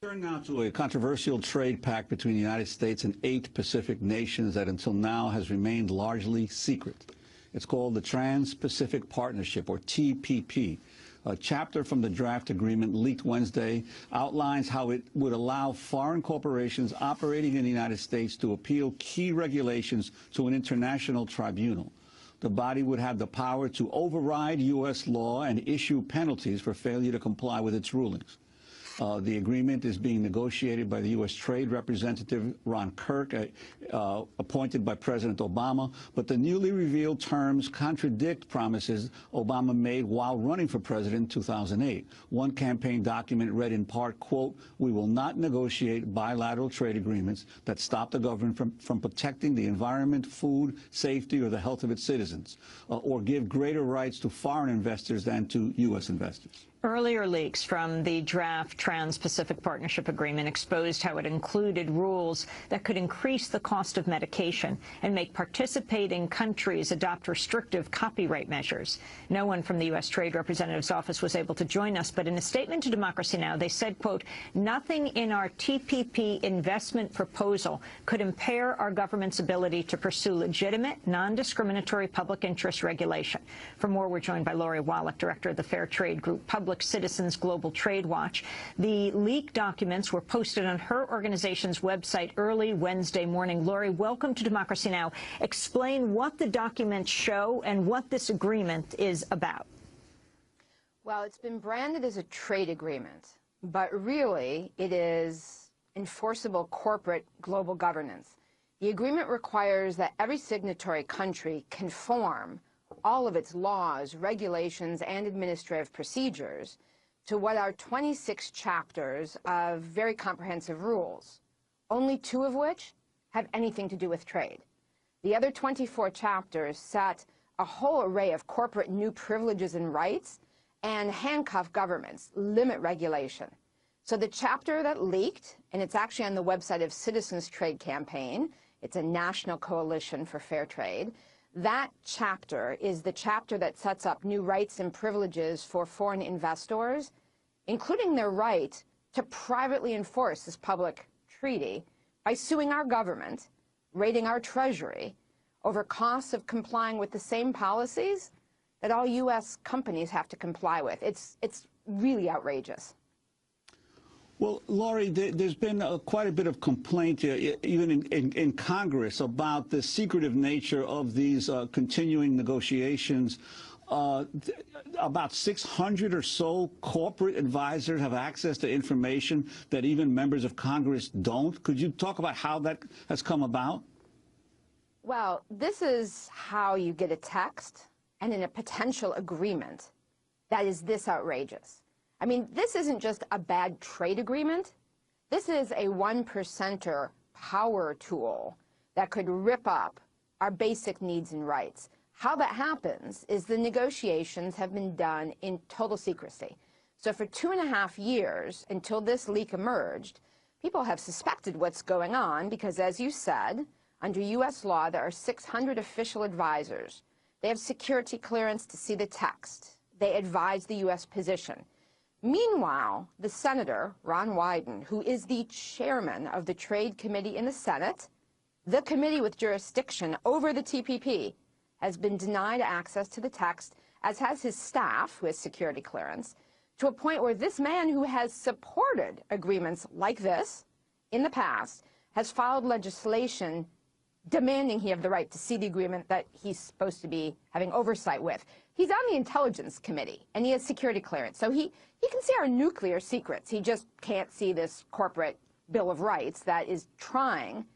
Turn now to a controversial trade pact between the United States and 8 Pacific nations that until now has remained largely secret. It's called the Trans-Pacific Partnership, or TPP. A chapter from the draft agreement leaked Wednesday outlines how it would allow foreign corporations operating in the United States to appeal key regulations to an international tribunal. The body would have the power to override U.S. law and issue penalties for failure to comply with its rulings. The agreement is being negotiated by the U.S. Trade Representative Ron Kirk, appointed by President Obama, but the newly revealed terms contradict promises Obama made while running for president in 2008. One campaign document read in part, quote, "We will not negotiate bilateral trade agreements that stop the government from protecting the environment, food, safety, or the health of its citizens, or give greater rights to foreign investors than to U.S. investors." Earlier leaks from the draft Trans-Pacific Partnership Agreement exposed how it included rules that could increase the cost of medication and make participating countries adopt restrictive copyright measures. No one from the U.S. Trade Representative's office was able to join us, but in a statement to Democracy Now!, they said, quote, "Nothing in our TPP investment proposal could impair our government's ability to pursue legitimate, non-discriminatory public interest regulation." For more, we're joined by Lori Wallach, director of the Fair Trade Group Public Citizens Global Trade Watch. The leaked documents were posted on her organization's website early Wednesday morning. Lori, welcome to Democracy Now! Explain what the documents show and what this agreement is about. Well, it's been branded as a trade agreement, but really it is enforceable corporate global governance. The agreement requires that every signatory country conform all of its laws, regulations, and administrative procedures to what are 26 chapters of very comprehensive rules, only 2 of which have anything to do with trade. The other 24 chapters set a whole array of corporate new privileges and rights and handcuff governments, limit regulation. So the chapter that leaked, and it's actually on the website of Citizens Trade Campaign, it's a national coalition for fair trade, that chapter is the chapter that sets up new rights and privileges for foreign investors, including their right to privately enforce this public treaty by suing our government, raiding our treasury, over costs of complying with the same policies that all U.S. companies have to comply with. It's really outrageous. Well, Lori, there's been quite a bit of complaint, even in Congress, about the secretive nature of these continuing negotiations. About 600 or so corporate advisors have access to information that even members of Congress don't. Could you talk about how that has come about? Well, this is how you get a text and in a potential agreement that is this outrageous. I mean, this isn't just a bad trade agreement. This is a 1%er power tool that could rip up our basic needs and rights. How that happens is the negotiations have been done in total secrecy. So for 2.5 years, until this leak emerged, people have suspected what's going on because, as you said, under U.S. law, there are 600 official advisors. They have security clearance to see the text. They advise the U.S. position. Meanwhile, the Senator, Ron Wyden, who is the chairman of the Trade Committee in the Senate, the committee with jurisdiction over the TPP, has been denied access to the text, as has his staff, who has security clearance, to a point where this man, who has supported agreements like this in the past, has filed legislation demanding he have the right to see the agreement that he's supposed to be having oversight with. He's on the Intelligence Committee, and he has security clearance, so he can see our nuclear secrets. He just can't see this corporate Bill of Rights that is trying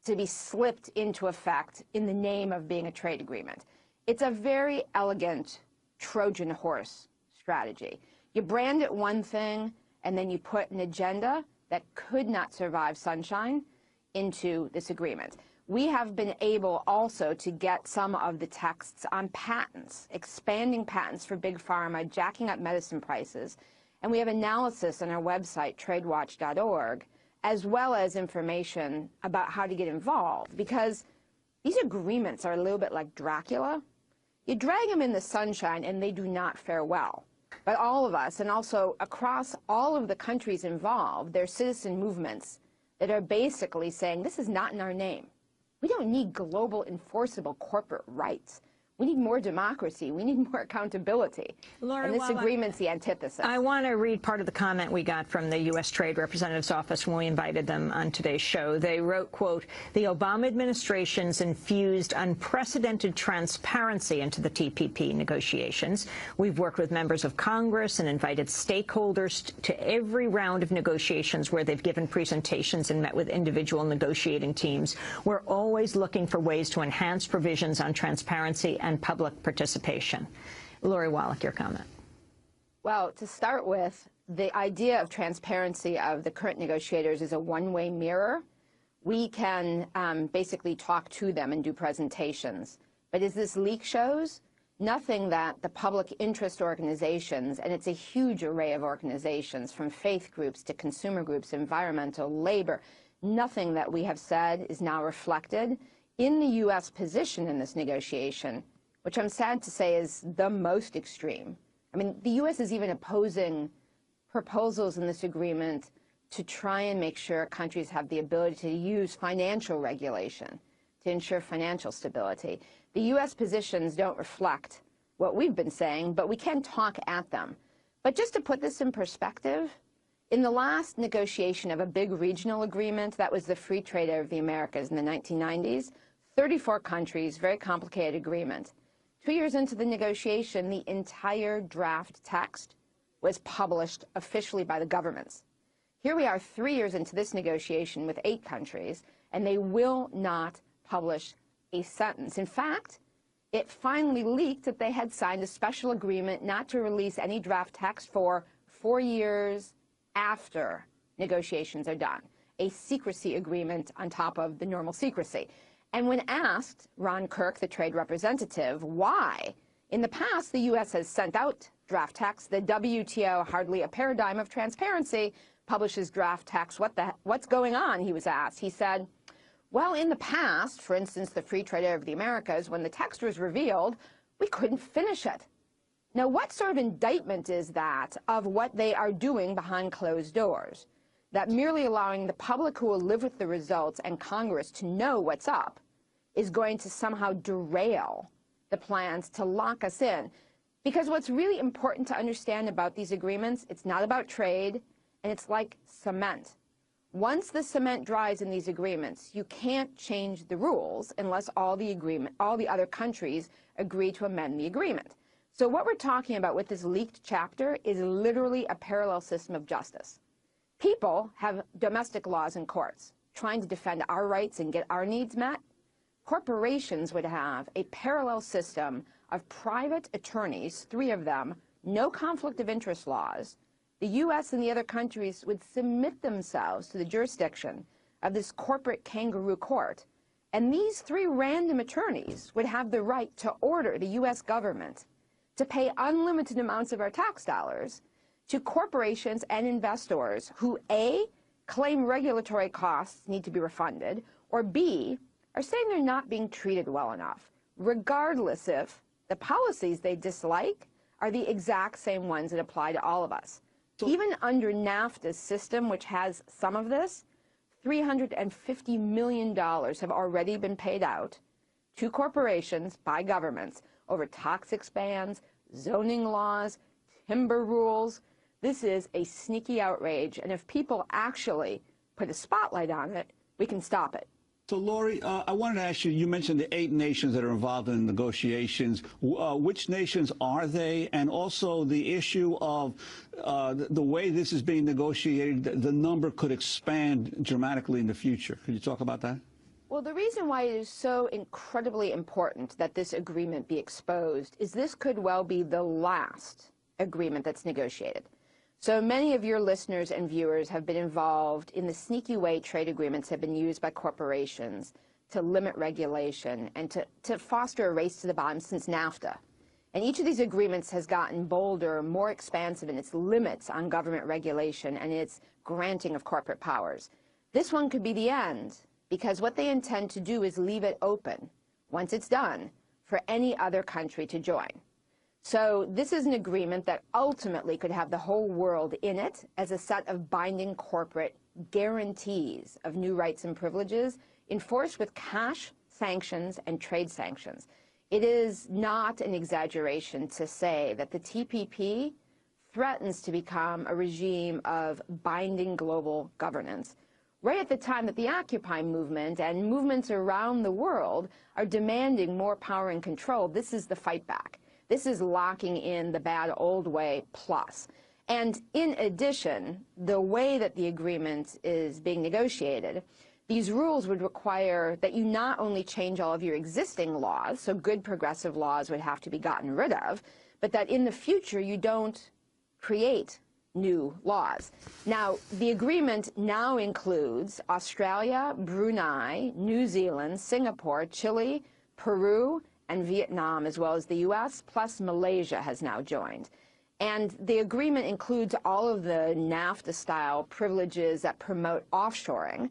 to be slipped into effect in the name of being a trade agreement. It's a very elegant Trojan horse strategy. You brand it one thing, and then you put an agenda that could not survive sunshine into this agreement. We have been able also to get some of the texts on patents, expanding patents for big pharma, jacking up medicine prices, and we have analysis on our website, tradewatch.org, as well as information about how to get involved, because these agreements are a little bit like Dracula. You drag them in the sunshine and they do not fare well. but all of us, and also across all of the countries involved, there are citizen movements that are basically saying, this is not in our name. We don't need global enforceable corporate rights. We need more democracy. We need more accountability. And this agreement's the antithesis. I want to read part of the comment we got from the U.S. Trade Representative's office when we invited them on today's show. They wrote, quote, the Obama administration's infused unprecedented transparency into the TPP negotiations. We've worked with members of Congress and invited stakeholders to every round of negotiations where they've given presentations and met with individual negotiating teams. We're always looking for ways to enhance provisions on transparency and public participation. Lori Wallach, your comment. Well, to start with, the idea of transparency of the current negotiators is a one-way mirror. We can basically talk to them and do presentations. But as this leak shows, nothing that the public interest organizations, and it's a huge array of organizations, from faith groups to consumer groups, environmental, labor, nothing that we have said is now reflected in the U.S. position in this negotiation, which I'm sad to say is the most extreme. I mean, the U.S. is even opposing proposals in this agreement to try and make sure countries have the ability to use financial regulation to ensure financial stability. The U.S. positions don't reflect what we've been saying, but we can talk at them. But just to put this in perspective, in the last negotiation of a big regional agreement, that was the Free Trade Area of the Americas in the 1990s, 34 countries, very complicated agreement. 2 years into the negotiation, the entire draft text was published officially by the governments. Here we are 3 years into this negotiation with 8 countries, and they will not publish a sentence. In fact, it finally leaked that they had signed a special agreement not to release any draft text for 4 years after negotiations are done, a secrecy agreement on top of the normal secrecy. And when asked, Ron Kirk, the trade representative, why, in the past the U.S. has sent out draft text, the WTO, hardly a paradigm of transparency, publishes draft text. What's going on, he was asked. He said, well, in the past, for instance, the Free Trade Area of the Americas, when the text was revealed, we couldn't finish it. Now, what sort of indictment is that of what they are doing behind closed doors? That merely allowing the public who will live with the results and Congress to know what's up is going to somehow derail the plans to lock us in. Because what's really important to understand about these agreements, it's not about trade, and it's like cement. Once the cement dries in these agreements, you can't change the rules unless all the other countries agree to amend the agreement. So what we're talking about with this leaked chapter is literally a parallel system of justice. People have domestic laws in courts trying to defend our rights and get our needs met. Corporations would have a parallel system of private attorneys, 3 of them, no conflict of interest laws. The U.S. and the other countries would submit themselves to the jurisdiction of this corporate kangaroo court. And these 3 random attorneys would have the right to order the U.S. government to pay unlimited amounts of our tax dollars to corporations and investors who, A, claim regulatory costs need to be refunded, or B, are saying they're not being treated well enough, regardless if the policies they dislike are the exact same ones that apply to all of us. So, even under NAFTA's system, which has some of this, $350 million have already been paid out to corporations by governments over toxics bans, zoning laws, timber rules. This is a sneaky outrage, and if people actually put a spotlight on it, we can stop it. So, Lori, I wanted to ask you, you mentioned the 8 nations that are involved in negotiations. Which nations are they? And also the issue of the way this is being negotiated, the number could expand dramatically in the future. Could you talk about that? Well, the reason why it is so incredibly important that this agreement be exposed is this could well be the last agreement that's negotiated. So many of your listeners and viewers have been involved in the sneaky way trade agreements have been used by corporations to limit regulation and to foster a race to the bottom since NAFTA. And each of these agreements has gotten bolder, more expansive in its limits on government regulation and its granting of corporate powers. This one could be the end, because what they intend to do is leave it open, once it's done, for any other country to join. So this is an agreement that ultimately could have the whole world in it as a set of binding corporate guarantees of new rights and privileges enforced with cash sanctions and trade sanctions. It is not an exaggeration to say that the TPP threatens to become a regime of binding global governance, right at the time that the Occupy movement and movements around the world are demanding more power and control. This is the fight back. This is locking in the bad old way plus. And in addition, the way that the agreement is being negotiated, these rules would require that you not only change all of your existing laws, so good progressive laws would have to be gotten rid of, but that in the future you don't create new laws. Now, the agreement now includes Australia, Brunei, New Zealand, Singapore, Chile, Peru, and Vietnam, as well as the U.S., plus Malaysia has now joined. And the agreement includes all of the NAFTA-style privileges that promote offshoring,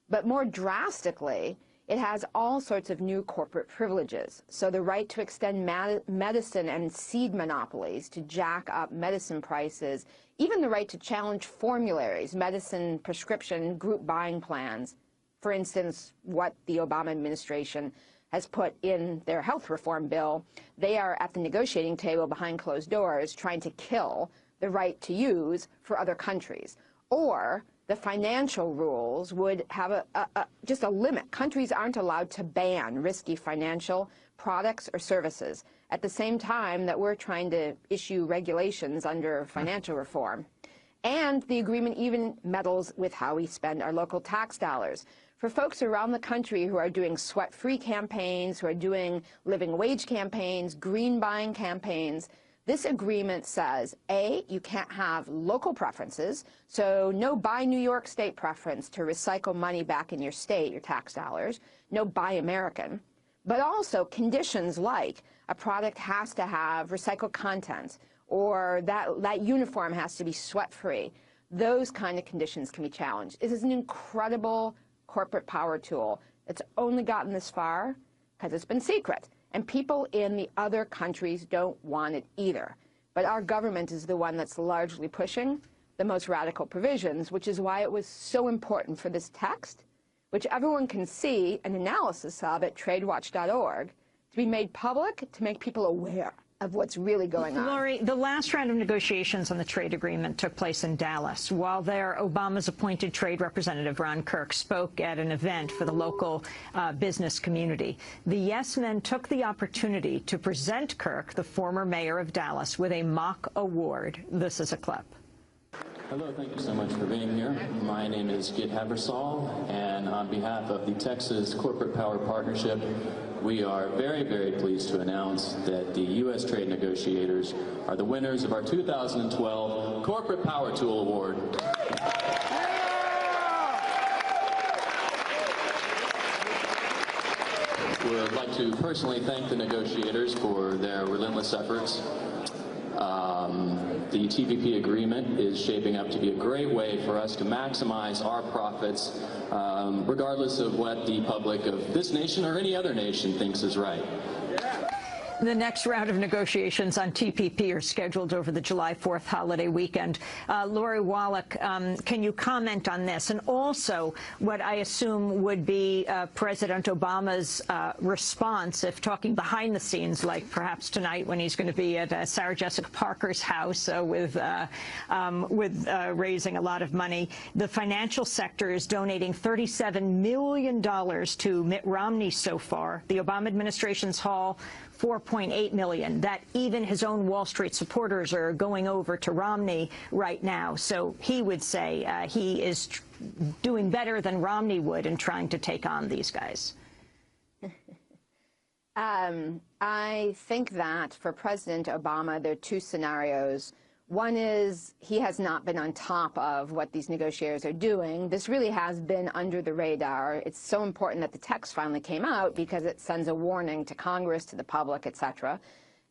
but more drastically, it has all sorts of new corporate privileges. So the right to extend medicine and seed monopolies to jack up medicine prices, even the right to challenge formularies, medicine prescription group buying plans. For instance, what the Obama administration has put in their health reform bill, they are at the negotiating table behind closed doors trying to kill the right to use for other countries. Or the financial rules would have just a limit. Countries aren't allowed to ban risky financial products or services at the same time that we're trying to issue regulations under financial reform. And the agreement even meddles with how we spend our local tax dollars. For folks around the country who are doing sweat-free campaigns, who are doing living wage campaigns, green buying campaigns, this agreement says, A, you can't have local preferences, so no Buy New York State preference to recycle money back in your state, your tax dollars, no Buy American, but also conditions like a product has to have recycled content, or that uniform has to be sweat-free. Those kind of conditions can be challenged. It is an incredible corporate power tool. It's only gotten this far because it's been secret. And people in the other countries don't want it either. But our government is the one that's largely pushing the most radical provisions, which is why it was so important for this text, which everyone can see an analysis of at tradewatch.org, to be made public, to make people aware of what's really going on. Lori, the last round of negotiations on the trade agreement took place in Dallas. While there, Obama's appointed trade representative, Ron Kirk, spoke at an event for the local business community. The Yes Men took the opportunity to present Kirk, the former mayor of Dallas, with a mock award. This is a clip. Hello, thank you so much for being here. My name is Gid Habersall, and on behalf of the Texas Corporate Power Partnership, we are very, very pleased to announce that the U.S. trade negotiators are the winners of our 2012 Corporate Power Tool Award. We would like to personally thank the negotiators for their relentless efforts. The TPP agreement is shaping up to be a great way for us to maximize our profits, regardless of what the public of this nation or any other nation thinks is right. The next round of negotiations on TPP are scheduled over the July 4th holiday weekend. Lori Wallach, can you comment on this? And also what I assume would be President Obama's response, if talking behind the scenes, like perhaps tonight when he's going to be at Sarah Jessica Parker's house with raising a lot of money. The financial sector is donating $37 million to Mitt Romney so far. The Obama administration's haul, $4.8 million. That even his own Wall Street supporters are going over to Romney right now. So he would say he is doing better than Romney would in trying to take on these guys. I think that for President Obama, there are two scenarios. One is he has not been on top of what these negotiators are doing. This really has been under the radar. It's so important that the text finally came out because it sends a warning to Congress, to the public, et cetera.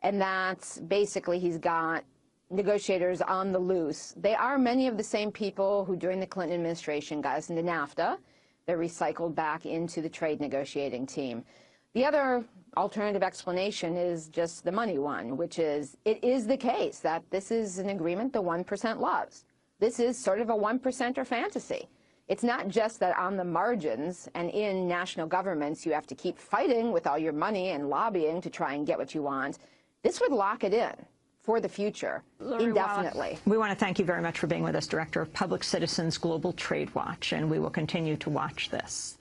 And that's basically he's got negotiators on the loose. They are many of the same people who during the Clinton administration got us into NAFTA. They're recycled back into the trade negotiating team. The other alternative explanation is just the money one, which is, it is the case that this is an agreement the 1% loves. This is sort of a 1%er fantasy. It's not just that on the margins and in national governments you have to keep fighting with all your money and lobbying to try and get what you want. This would lock it in for the future, indefinitely. We want to thank you very much for being with us, Director of Public Citizens Global Trade Watch, and we will continue to watch this.